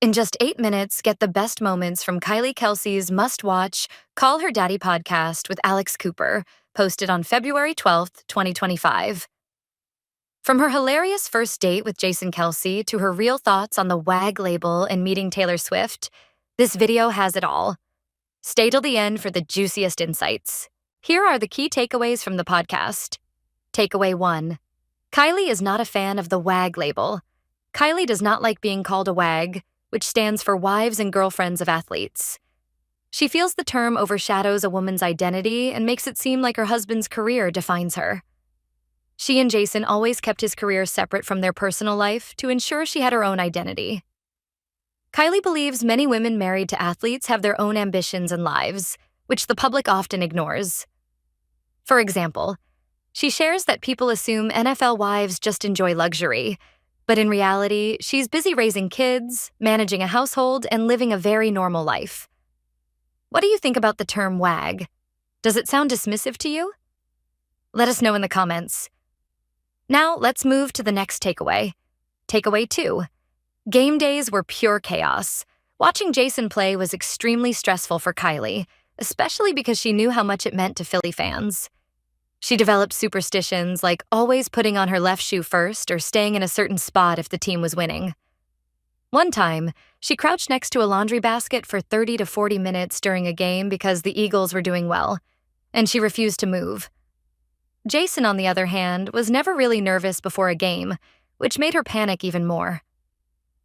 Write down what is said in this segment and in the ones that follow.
In just 8 minutes, get the best moments from Kylie Kelce's must-watch Call Her Daddy podcast with Alex Cooper, posted on February 12th, 2025. From her hilarious first date with Jason Kelce to her real thoughts on the WAG label and meeting Taylor Swift, this video has it all. Stay till the end for the juiciest insights. Here are the key takeaways from the podcast. Takeaway 1. Kylie is not a fan of the WAG label. Kylie does not like being called a WAG, which stands for Wives and Girlfriends of Athletes. She feels the term overshadows a woman's identity and makes it seem like her husband's career defines her. She and Jason always kept his career separate from their personal life to ensure she had her own identity. Kylie believes many women married to athletes have their own ambitions and lives, which the public often ignores. For example, she shares that people assume NFL wives just enjoy luxury, but in reality, she's busy raising kids, managing a household, and living a very normal life. What do you think about the term WAG? Does it sound dismissive to you? Let us know in the comments. Now, let's move to the next takeaway. Takeaway 2. Game days were pure chaos. Watching Jason play was extremely stressful for Kylie, especially because she knew how much it meant to Philly fans. She developed superstitions like always putting on her left shoe first or staying in a certain spot if the team was winning. One time, she crouched next to a laundry basket for 30 to 40 minutes during a game because the Eagles were doing well, and she refused to move. Jason, on the other hand, was never really nervous before a game, which made her panic even more.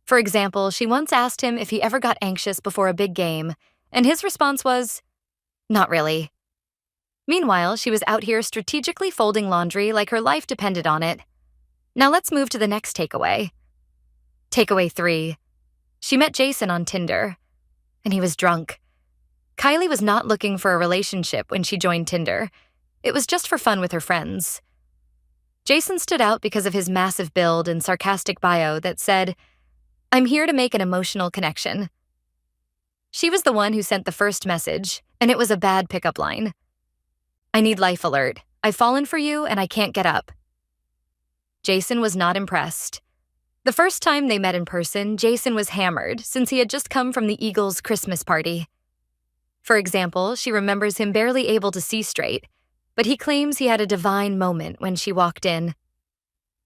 For example, she once asked him if he ever got anxious before a big game, and his response was, "Not really." Meanwhile, she was out here strategically folding laundry like her life depended on it. Now let's move to the next takeaway. Takeaway 3. She met Jason on Tinder, and he was drunk. Kylie was not looking for a relationship when she joined Tinder. It was just for fun with her friends. Jason stood out because of his massive build and sarcastic bio that said, "I'm here to make an emotional connection." She was the one who sent the first message, and it was a bad pickup line. "I need life alert. I've fallen for you and I can't get up." Jason was not impressed. The first time they met in person, Jason was hammered since he had just come from the Eagles' Christmas party. For example, she remembers him barely able to see straight, but he claims he had a divine moment when she walked in.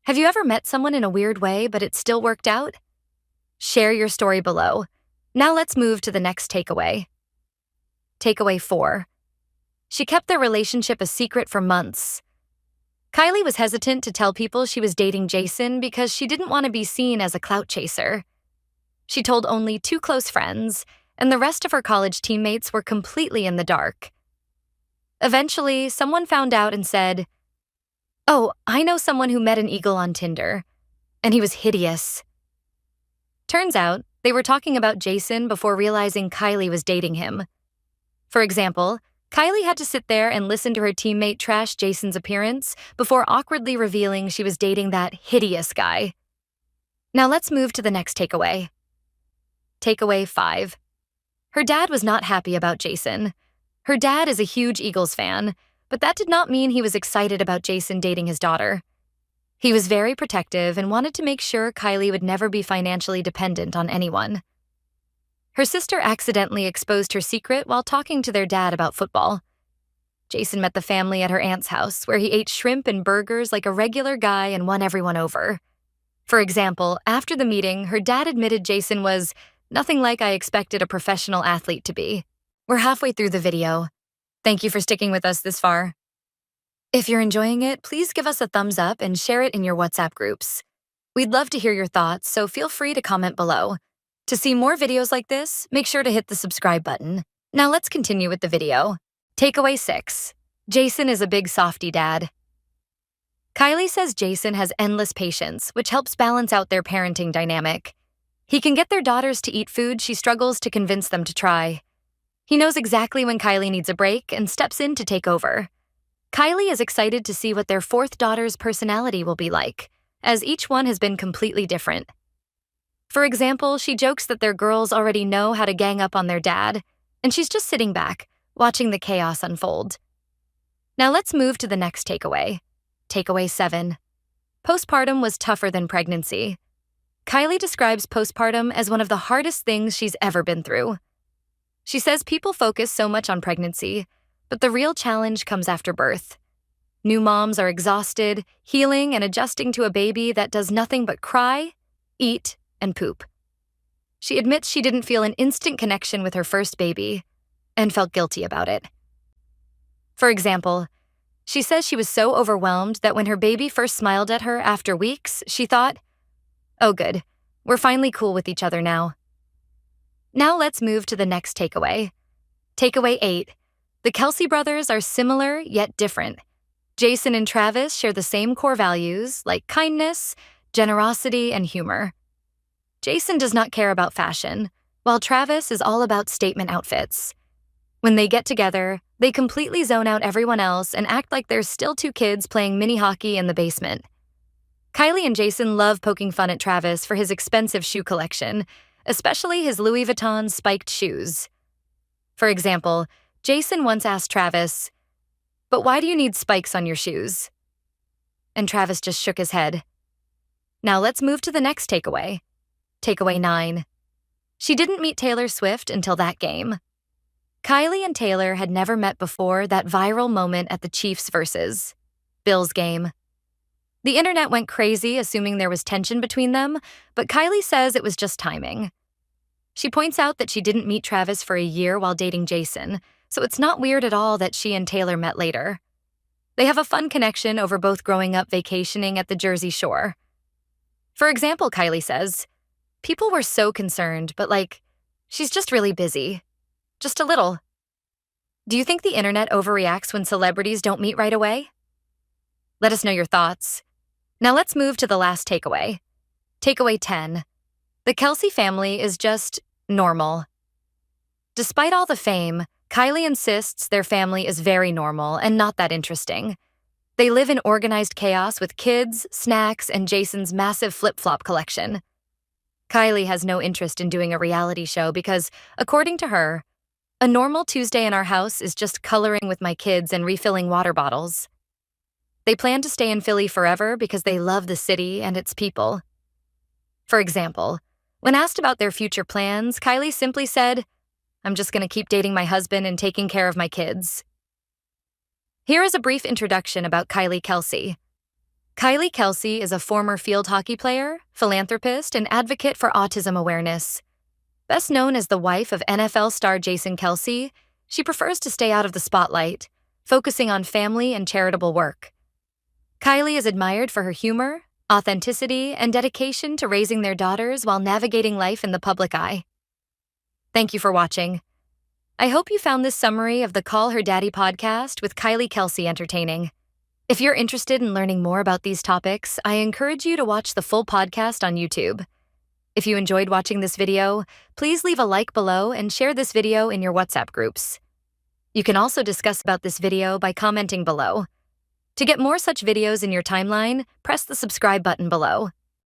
Have you ever met someone in a weird way, but it still worked out? Share your story below. Now let's move to the next takeaway. Takeaway 4. She kept their relationship a secret for months. Kylie was hesitant to tell people she was dating Jason because she didn't want to be seen as a clout chaser. She told only 2 close friends, and the rest of her college teammates were completely in the dark. Eventually, someone found out and said, "Oh, I know someone who met an Eagle on Tinder, and he was hideous." Turns out, they were talking about Jason before realizing Kylie was dating him. For example, Kylie had to sit there and listen to her teammate trash Jason's appearance before awkwardly revealing she was dating that hideous guy. Now let's move to the next takeaway. Takeaway 5. Her dad was not happy about Jason. Her dad is a huge Eagles fan, but that did not mean he was excited about Jason dating his daughter. He was very protective and wanted to make sure Kylie would never be financially dependent on anyone. Her sister accidentally exposed her secret while talking to their dad about football. Jason met the family at her aunt's house, where he ate shrimp and burgers like a regular guy and won everyone over. For example, after the meeting, her dad admitted Jason was nothing like I expected a professional athlete to be. We're halfway through the video. Thank you for sticking with us this far. If you're enjoying it, please give us a thumbs up and share it in your WhatsApp groups. We'd love to hear your thoughts, so feel free to comment below. To see more videos like this, make sure to hit the subscribe button. Now let's continue with the video. Takeaway 6. Jason is a big softie dad. Kylie says Jason has endless patience, which helps balance out their parenting dynamic. He can get their daughters to eat food she struggles to convince them to try. He knows exactly when Kylie needs a break and steps in to take over. Kylie is excited to see what their 4th daughter's personality will be like, as each one has been completely different. For example, she jokes that their girls already know how to gang up on their dad, and she's just sitting back, watching the chaos unfold. Now let's move to the next takeaway. Takeaway 7. Postpartum was tougher than pregnancy. Kylie describes postpartum as one of the hardest things she's ever been through. She says people focus so much on pregnancy, but the real challenge comes after birth. New moms are exhausted, healing and adjusting to a baby that does nothing but cry, eat, and poop. She admits she didn't feel an instant connection with her first baby and felt guilty about it. For example, she says she was so overwhelmed that when her baby first smiled at her after weeks, she thought, "Oh good, we're finally cool with each other now." Now let's move to the next takeaway. Takeaway 8. The Kelce brothers are similar yet different. Jason and Travis share the same core values like kindness, generosity, and humor. Jason does not care about fashion, while Travis is all about statement outfits. When they get together, they completely zone out everyone else and act like there's still two kids playing mini hockey in the basement. Kylie and Jason love poking fun at Travis for his expensive shoe collection, especially his Louis Vuitton spiked shoes. For example, Jason once asked Travis, "But why do you need spikes on your shoes?" And Travis just shook his head. Now let's move to the next takeaway. Takeaway 9. She didn't meet Taylor Swift until that game. Kylie and Taylor had never met before that viral moment at the Chiefs versus Bills game. The internet went crazy assuming there was tension between them, but Kylie says it was just timing. She points out that she didn't meet Travis for a year while dating Jason, so it's not weird at all that she and Taylor met later. They have a fun connection over both growing up vacationing at the Jersey Shore. For example, Kylie says, "People were so concerned, but she's just really busy. Just a little." Do you think the internet overreacts when celebrities don't meet right away? Let us know your thoughts. Now let's move to the last takeaway. Takeaway 10. The Kelce family is just normal. Despite all the fame, Kylie insists their family is very normal and not that interesting. They live in organized chaos with kids, snacks, and Jason's massive flip-flop collection. Kylie has no interest in doing a reality show because, according to her, a normal Tuesday in our house is just coloring with my kids and refilling water bottles. They plan to stay in Philly forever because they love the city and its people. For example, when asked about their future plans, Kylie simply said, "I'm just going to keep dating my husband and taking care of my kids." Here is a brief introduction about Kylie Kelce. Kylie Kelce is a former field hockey player, philanthropist, and advocate for autism awareness. Best known as the wife of NFL star Jason Kelce, she prefers to stay out of the spotlight, focusing on family and charitable work. Kylie is admired for her humor, authenticity, and dedication to raising their daughters while navigating life in the public eye. Thank you for watching. I hope you found this summary of the Call Her Daddy podcast with Kylie Kelce entertaining. If you're interested in learning more about these topics, I encourage you to watch the full podcast on YouTube. If you enjoyed watching this video, please leave a like below and share this video in your WhatsApp groups. You can also discuss about this video by commenting below. To get more such videos in your timeline, press the subscribe button below.